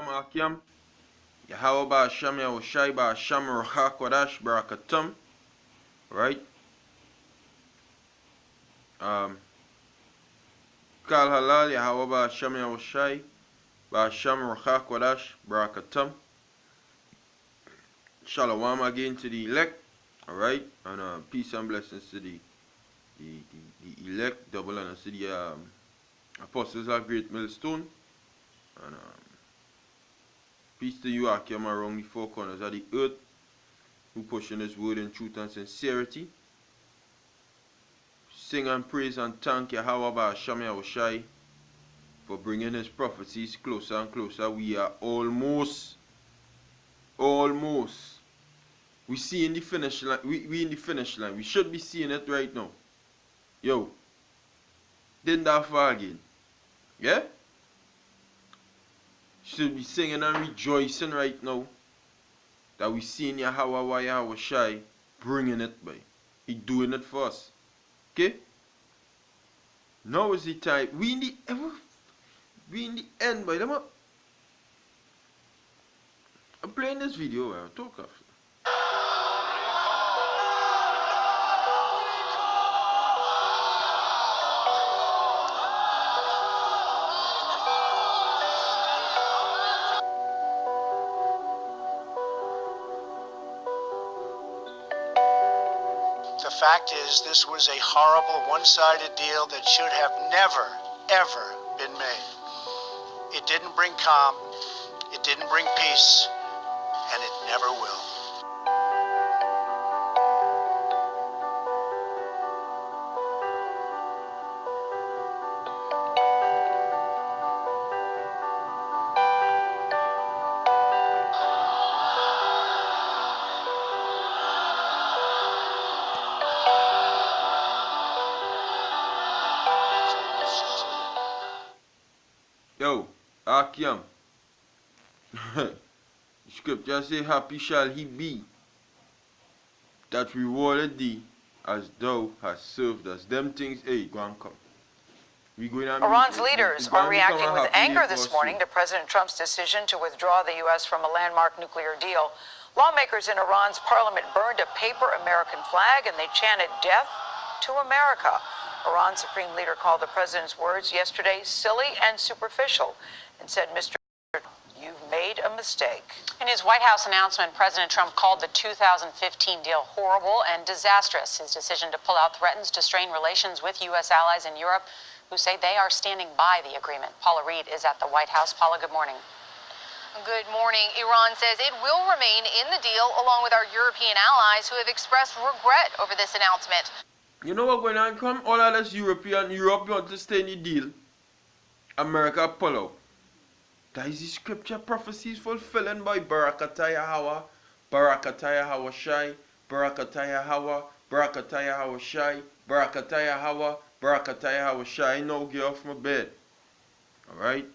Akim, Yahweh Ba'asham Yahushai Ba'asham Ruach Kodash Barakatum, right? Kal Halal Yahweh Ba'asham Yahushai Ba'asham Ruach Kodash Barakatum. Shalom again to the elect, alright? And peace and blessings to the elect, double honors to the apostles of Great Millstone. And peace to you, Akim, around the four corners of the earth, who pushing this word in truth and sincerity. Sing and praise and thank Yahweh Ba'asham Yahushai for bringing his prophecies closer and closer. We are almost. We see in the finish line. We in the finish line. We should be seeing it right now. Yo, didn't that far again? Yeah? Should be singing and rejoicing right now that we seeing Yahweh Yahushai bringing it by. He doing it for us. Okay? Now is the time. We in the end, by them up. I'm playing this video where I talk of. The fact is, this was a horrible, one-sided deal that should have never, ever been made. It didn't bring calm, it didn't bring peace, and it never will. Yo, Akim. The scripture say, happy shall he be that rewarded thee as thou hast served us. Them things, hey, go and come. Iran's leaders are reacting with anger this morning to President Trump's decision to withdraw the U.S. from a landmark nuclear deal. Lawmakers in Iran's parliament burned a paper American flag and they chanted death to America. Iran's supreme leader called the president's words yesterday silly and superficial and said, Mr. You've made a mistake. In his White House announcement, President Trump called the 2015 deal horrible and disastrous. His decision to pull out threatens to strain relations with U.S. allies in Europe who say they are standing by the agreement. Paula Reed is at the White House. Paula, good morning. Good morning. Iran says it will remain in the deal along with our European allies who have expressed regret over this announcement. You know what going on? Come all of this Europe want to stay in the deal. America pull out. That is the scripture prophecies fulfilling by Barakatah Yahweh, Barakatah Yahushai, Barakatah Yahweh, Barakatah Yahushai, Barakatah Yahweh, Barakatah Yahushai. Now get off my bed. Alright?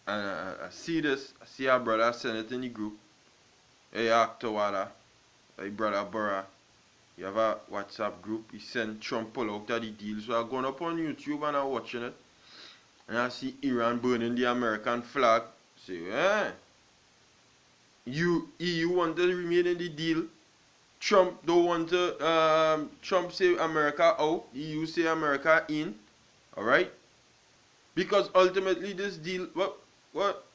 And I see this. I see our brother send it in the group. Hey, Octawada. Hey, brother Burra. You have a WhatsApp group. He sent Trump pull out of the deal. So I'm going up on YouTube and I'm watching it. And I see Iran burning the American flag. Say, EU want to remain in the deal. Trump don't want to, Trump say America out. EU say America in. Alright? Because ultimately this deal,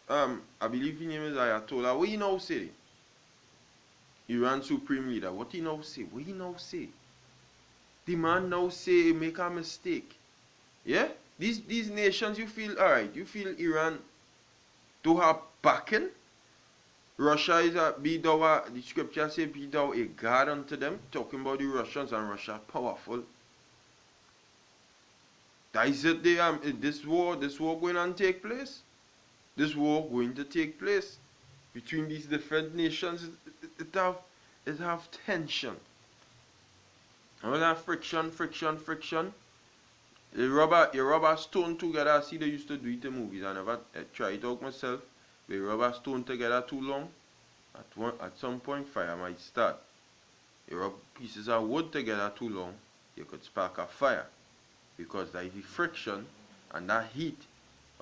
I believe his name is Ayatollah. What he now say? Iran Supreme Leader. What he now say? What he now say? The man now say make a mistake. Yeah? These nations, you feel, alright, you feel Iran to have backing. Russia is the scripture say be thou a god unto them, talking about the Russians and Russia powerful. That is it, this war going to take place. This war going to take place between these different nations. It have tension. All that friction. You rubber stone together. I see they used to do it in movies. I never tried it out myself. They rubber stone together too long. At some point, fire might start. You rub pieces of wood together too long, you could spark a fire. Because that is the friction and that heat,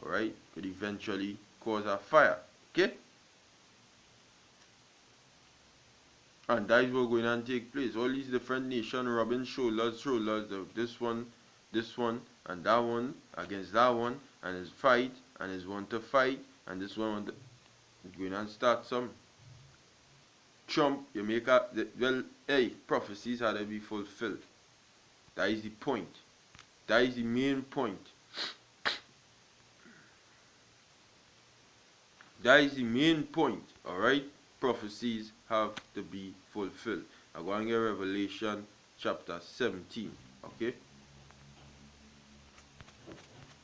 alright, could eventually cause a fire. Okay? And that is what going to take place. All these different nations rubbing shoulders, this one, and that one against that one, and his fight, and his want to fight, and this one want to going to start some. Trump, you make a, well, hey, prophecies had to be fulfilled. That is the point. That is the main point. That is the main point, alright? Prophecies have to be fulfilled. I'm going to get Revelation chapter 17, okay?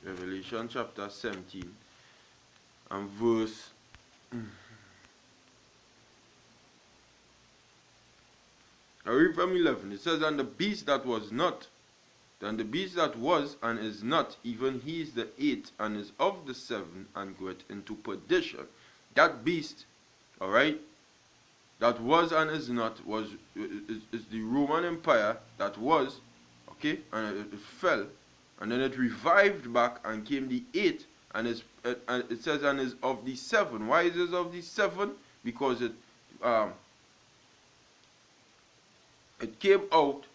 Revelation chapter 17 and verse I read from 11. It says, and the beast that was not, and the beast that was and is not, even he is the eighth and is of the seven, and goeth into perdition. That beast, alright, that was and is not, is the Roman Empire that was, okay, and it fell, and then it revived back and came the eighth, and it says and is of the seven. Why is it of the seven? Because it came out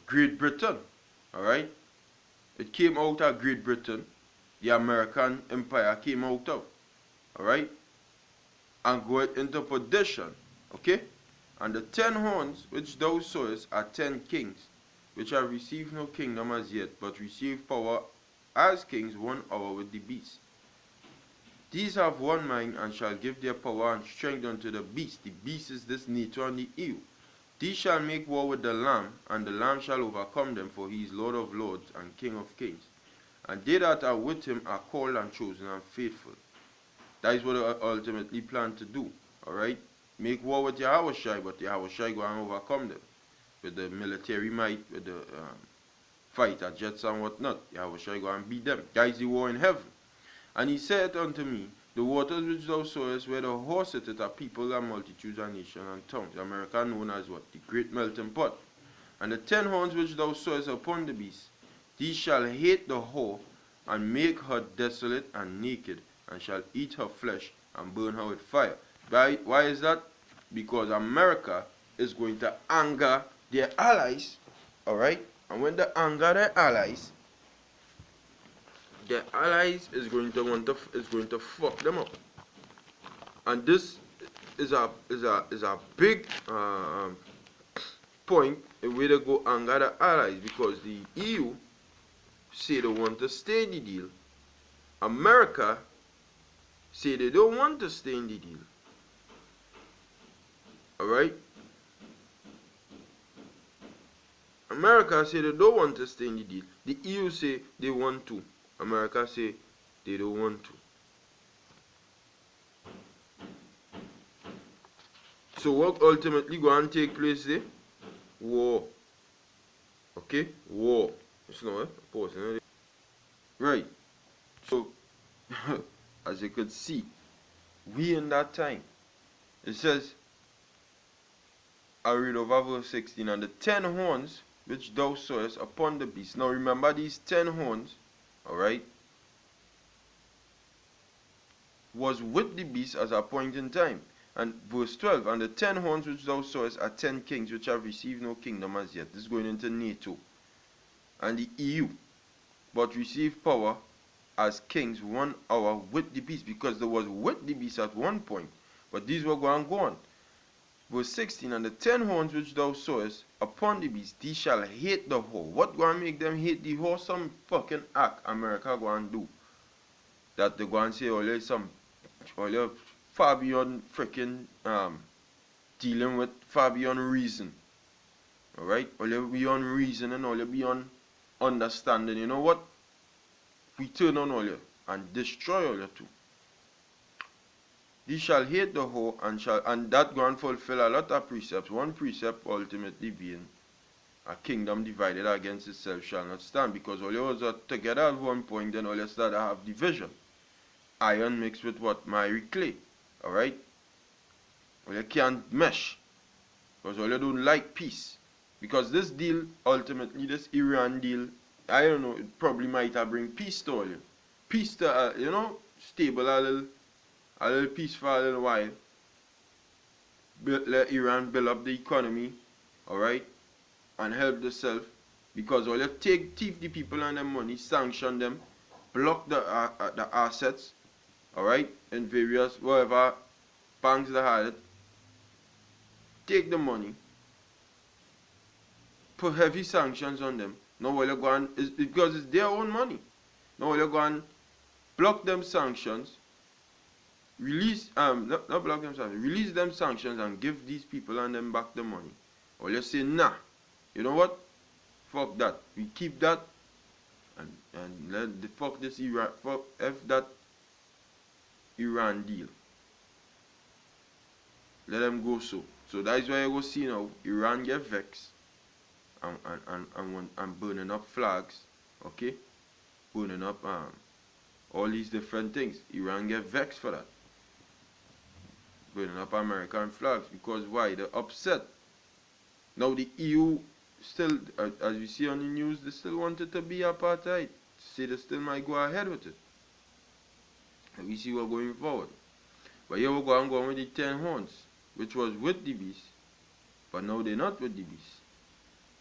Great Britain, alright? It came out of Great Britain, the American Empire came out of, alright? And go into perdition, okay? And the 10 horns which thou sawest are 10 kings, which have received no kingdom as yet, but receive power as kings 1 hour with the beast. These have one mind, and shall give their power and strength unto the beast. The beast is this nature and the evil. These shall make war with the Lamb, and the Lamb shall overcome them, for he is Lord of lords and King of kings. And they that are with him are called and chosen and faithful. That is what I ultimately plan to do. Alright? Make war with Yahushai, but Yahushai go and overcome them. With the military might, with the fighter jets and whatnot. Yahushai go and beat them. That is the war in heaven. And he said unto me, the waters which thou sawest, where the horse sitteth, are people and multitudes and nations and tongues. America known as what? The great melting pot. And the 10 horns which thou sawest upon the beast, these shall hate the whore, and make her desolate and naked, and shall eat her flesh, and burn her with fire. Why is that? Because America is going to anger their allies, alright? And when they anger their allies is going to fuck them up. And this is a big point in where they go anger the allies, because the EU say they want to stay in the deal. America say they don't want to stay in the deal. Alright? America say they don't want to stay in the deal. The EU say they want to. America say they don't want to. So what ultimately going to take place there? War. Okay? War. It's not pause. Right. So, as you could see, we in that time, it says, I read over verse 16, and the 10 horns which thou sawest upon the beast. Now remember these 10 horns, alright, was with the beast as a point in time. And verse 12, and the 10 horns which thou sawest are 10 kings which have received no kingdom as yet. This is going into NATO and the EU, but receive power as kings 1 hour with the beast, because there was with the beast at one point, but these were going to go on. Verse 16, and the 10 horns which thou sawest upon the beast, these shall hate the whore. What going to make them hate the whore? Some fucking act America going to do. That they going to say, oh, there's some, oh, you're far beyond freaking dealing with, far beyond reason. Alright? All you're beyond reason and all you're beyond understanding. You know what? We turn on all you and destroy all you too. These shall hate the whore, and that going to fulfill a lot of precepts. One precept ultimately being, a kingdom divided against itself shall not stand, because all you was together at one point, then all you start to have division. Iron mixed with what? Miry clay. Alright? All you can't mesh, because all you don't like peace. Because this deal, ultimately, this Iran deal, I don't know, it probably might have bring peace to all you. Peace to, you know, stable a little peace for a little while. Let Iran build up the economy, alright, and help themselves. Because all you thief the people and their money, sanction them, block the assets, alright, in various, whatever banks they had it, take the money, put heavy sanctions on them. Now all you go and, because it's their own money. Now all you go and block them sanctions, release not block them sanctions, release them sanctions and give these people and them back the money. Or you say, nah, you know what? Fuck that. We keep that and let the fuck this Iran, fuck F that Iran deal. Let them go so. So that is why you go see now Iran get vexed and burning up flags, okay? Burning up all these different things. Iran get vexed for that. Burning up American flags because why? They're upset. Now the EU still, as you see on the news, they still wanted to be apartheid. Say they still might go ahead with it. And we see what's going forward. But here we go and go with the 10 horns, which was with the beast, but now they're not with the beast.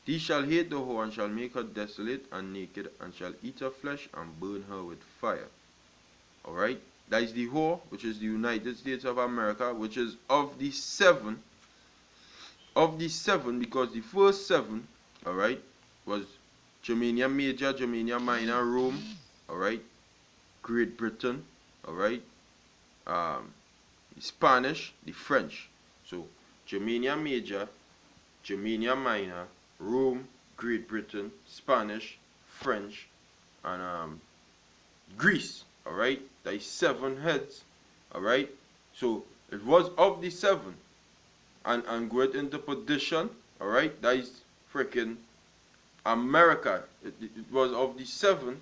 These shall hate the whore and shall make her desolate and naked, and shall eat her flesh and burn her with fire. Alright? That is the whore, which is the United States of America, which is of the seven, because the first 7, alright, was Germania Major, Germania Minor, Rome, alright, Great Britain, alright, the Spanish, the French. So Germania Major, Germania Minor, Rome, Great Britain, Spanish, French, and Greece. Alright, that is 7 heads. Alright, so it was of the 7, and go into position. Alright, that is freaking America. It was of the 7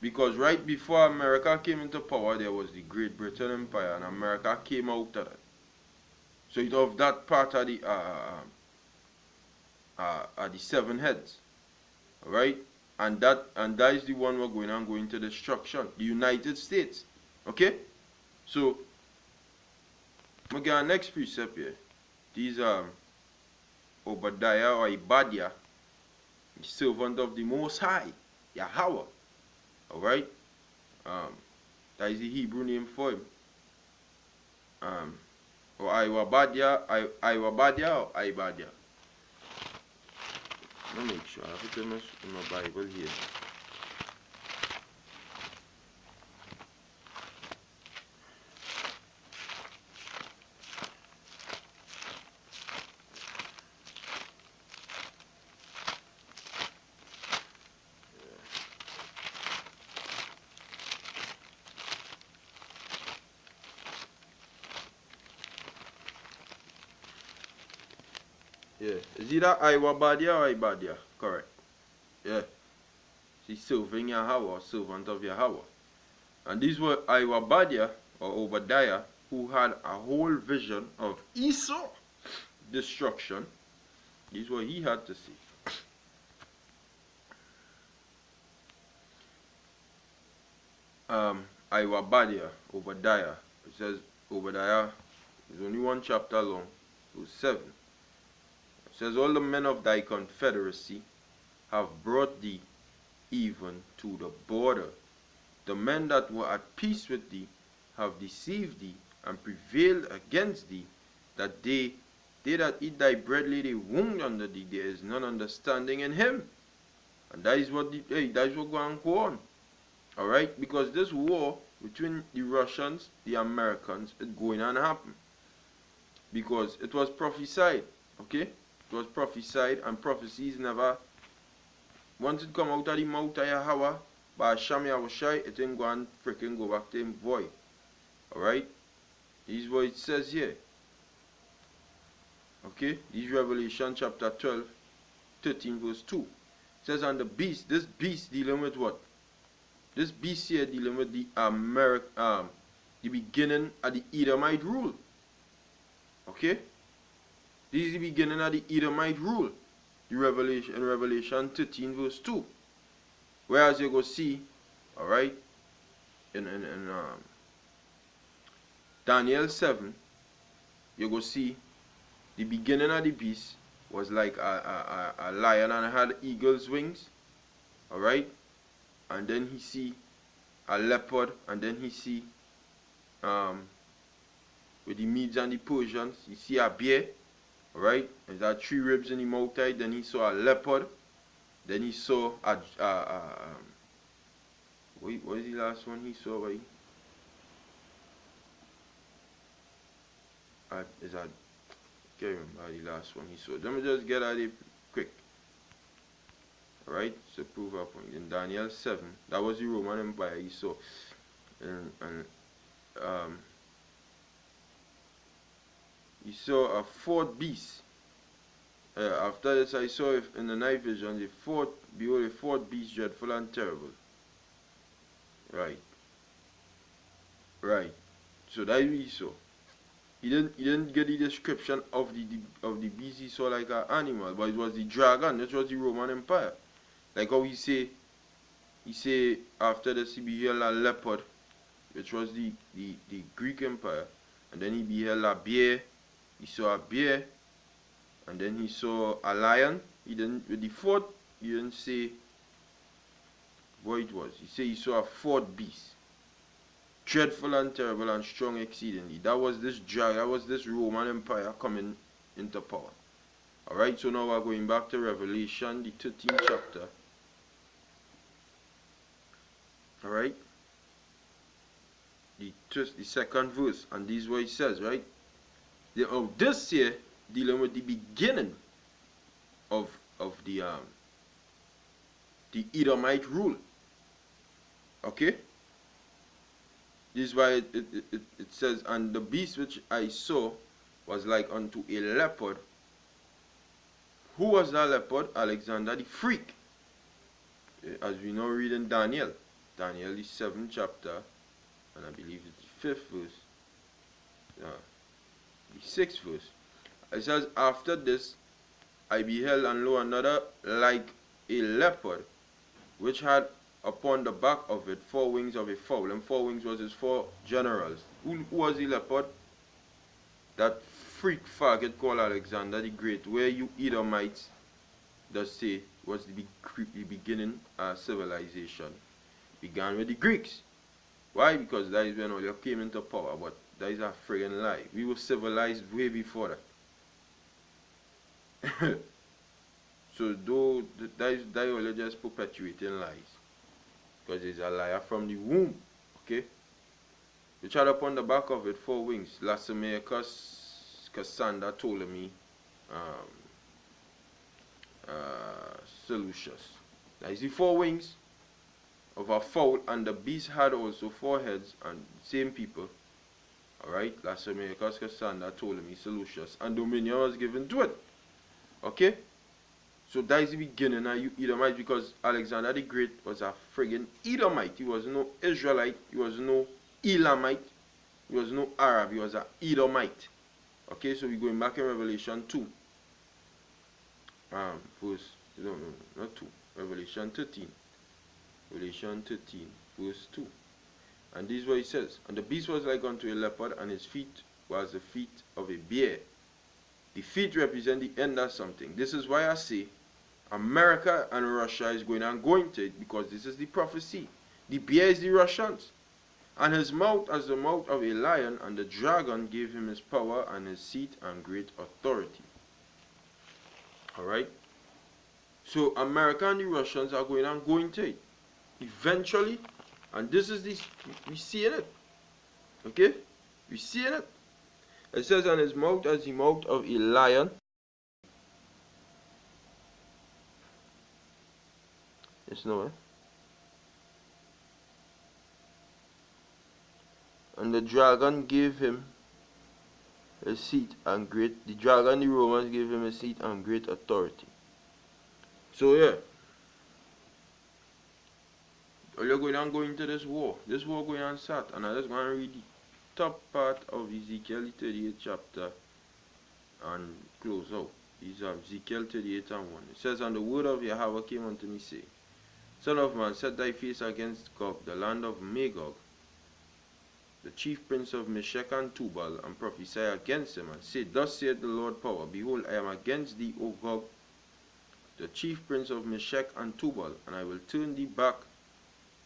because right before America came into power, there was the Great Britain Empire, and America came out of that. So it's of that part of the 7 heads. Alright? And that is the one we're going to destruction. The United States. Okay? So we get our next precept here. These Obadiah or Ibadiah, the servant of the Most High, Yahweh. Alright? That is the Hebrew name for him. Or Iwabadia or Ibadia. Let me make sure I have it in my Bible here. Yeah, is either Iwabadia or Ibadia? Correct. Yeah. She's serving Yahweh, servant of Yahweh. And these were Iwabadia or Obadiah, who had a whole vision of Esau destruction. This is what he had to say. Iwabadia, Obadiah. It says Obadiah is only 1 chapter long, verse 7. It says, all the men of thy confederacy have brought thee even to the border. The men that were at peace with thee have deceived thee and prevailed against thee, that they that eat thy bread lay they wound under thee. There is none understanding in him. And that is what that is what going on. Alright? Because this war between the Russians, the Americans, is going on happen. Because it was prophesied. Okay? It was prophesied, and prophecies never, once it come out of the mouth of Yahweh, by Hashem Yahushai, it ain't going to freaking go back to him void. Alright? This is what it says here. Okay? This is Revelation chapter 12, 13 verse 2. It says, and the beast, this beast dealing with what? This beast here dealing with the beginning of the Edomite rule. Okay? This is the beginning of the Edomite rule. In Revelation 13 verse 2. Whereas you go see, alright, in Daniel 7, you go see the beginning of the beast was like a lion and it had eagle's wings. Alright? And then he see a leopard, and then he see with the Medes and the Persians, he see a bear. Alright? There's had 3 ribs in the mouth. Then he saw a leopard. Then he saw wait, what is the last one he saw? Right? I can't remember the last one he saw. Let me just get at it quick. Alright, so proof of point. In Daniel 7, that was the Roman Empire he saw. And he saw a 4th beast. After this, I saw in the night vision, behold, the 4th beast, dreadful and terrible. Right. So that is what he saw. He didn't get the description of the beast he saw like an animal, but it was the dragon. That was the Roman Empire. Like how he say after this he beheld a leopard, which was the Greek Empire, and then he beheld a bear. He saw a bear, and then he saw a lion. He didn't with the 4th. He didn't say what it was. He said he saw a 4th beast, dreadful and terrible and strong exceedingly. That was this Roman Empire coming into power. Alright, so now we're going back to Revelation, the 13th chapter. Alright, the 2nd verse, and this is what it says, right? This here dealing with the beginning of the Edomite rule. Okay? This is why it says, and the beast which I saw was like unto a leopard. Who was that leopard? Alexander the freak. As we now read in Daniel the 7th chapter, and I believe it's the 5th verse, the 6th verse. It says, after this I beheld, and lo, another like a leopard, which had upon the back of it 4 wings of a fowl. And 4 wings was his 4 generals. Who was the leopard? That freak faggot called Alexander the Great, where you Edomites does say was the beginning of civilization. Began with the Greeks. Why? Because that is when all came into power. But that is a friggin' lie. We were civilized way before that. So though that is all just perpetuating lies. Because it's a liar from the womb. Okay? Which had upon the back of it 4 wings. Lysimachus, Cassandra, Ptolemy, Seleucus. That is the 4 wings of a fowl, and the beast had also 4 heads, and same people. Alright, Lysimachus, Cassandra, Ptolemy, Seleucus, and dominion was given to it. Okay? So that is the beginning of you Edomite, because Alexander the Great was a friggin' Edomite. He was no Israelite, he was no Elamite, he was no Arab, he was an Edomite. Okay, so we're going back in Revelation 2. Not 2. Revelation 13. Revelation 13, verse 2. And this is what it says. And the beast was like unto a leopard, and his feet was the feet of a bear. The feet represent the end of something. This is why I say America and Russia is going to it, because this is the prophecy. The bear is the Russians. And his mouth as the mouth of a lion, and the dragon gave him his power and his seat and great authority. Alright? So America and the Russians are going to it. Eventually, and this is this, we see it. Okay? We see it. It says, on his mouth as the mouth of a lion. It's no. And the dragon gave him a seat and great. The dragon, the Romans, gave him a seat and great authority. So yeah. You're going into this war. This war going on start. And I just going to read the top part of Ezekiel 38 chapter and close out. These are Ezekiel 38 and 1. It says, and the word of Yahweh came unto me, saying, Son of man, set thy face against Gog, the land of Magog, the chief prince of Meshech and Tubal, and prophesy against him, and say, Thus saith the Lord power, Behold, I am against thee, O Gog, the chief prince of Meshech and Tubal, and I will turn thee back,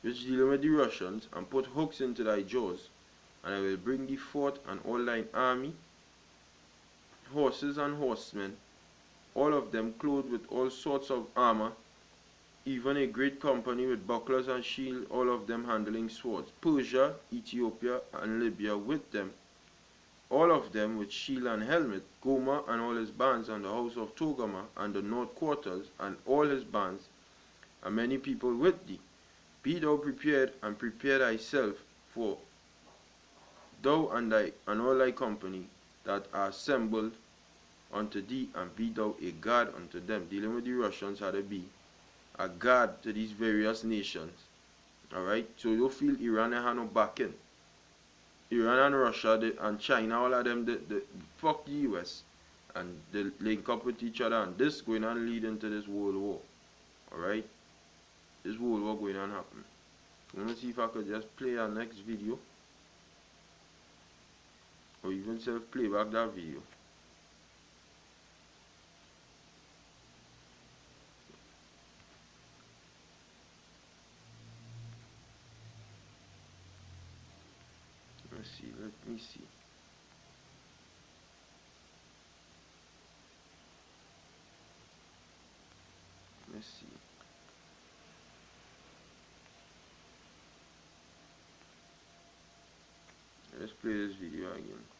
which deal with the Russians, and put hooks into thy jaws, and I will bring thee forth and all thine army, horses and horsemen, all of them clothed with all sorts of armor, even a great company with bucklers and shields, all of them handling swords. Persia, Ethiopia, and Libya with them, all of them with shield and helmet. Gomer and all his bands, and the house of Togarmah, and the north quarters, and all his bands, and many people with thee. Be thou prepared, and prepare thyself, for thou and all thy company that are assembled unto thee, and be thou a guard unto them. Dealing with the Russians, how to be a guard to these various nations. Alright, so you feel Iran have no backing. Iran and Russia and China, all of them, the fuck the US, and they link up with each other, and this going on lead into this world war. Alright, this world war going on happen. I'm gonna see if I could just play our next video, or even self play back that video. Let me see. Let's see. Let's play this video again.